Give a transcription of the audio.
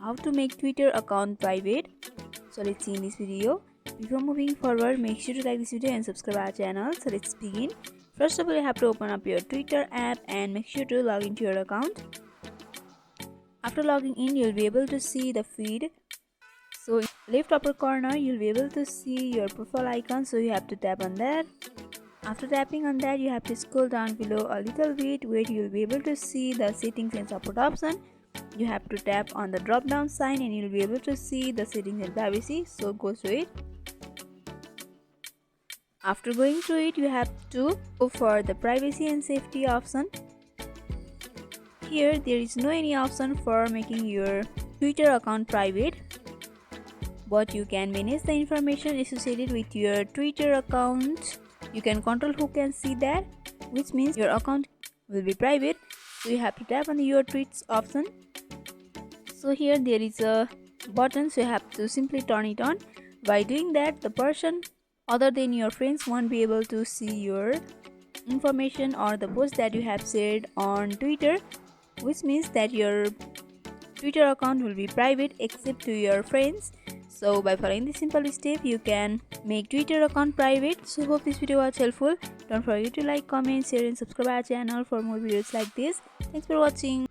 how to make Twitter account private. So let's see in this video. Before moving forward, make sure to like this video and subscribe our channel. So let's begin. First of all, you have to open up your Twitter app and make sure to log into your account. After logging in, you'll be able to see the feed. So in the left upper corner, you'll be able to see your profile icon, so you have to tap on that. After tapping on that, you have to scroll down below a little bit where you'll be able to see the settings and support option. You have to tap on the drop down sign and you'll be able to see the settings and privacy, so go through it. After going through it, you have to go for the privacy and safety option. Here there is no any option for making your Twitter account private, but you can manage the information associated with your Twitter account. You can control who can see that, which means your account will be private. So you have to tap on the your tweets option. So here there is a button, so you have to simply turn it on. By doing that, the person other than your friends won't be able to see your information or the post that you have shared on Twitter, which means that your Twitter account will be private except to your friends. So by following this simple step, you can make Twitter account private. So hope this video was helpful. Don't forget to like, comment, share and subscribe our channel for more videos like this. Thanks for watching.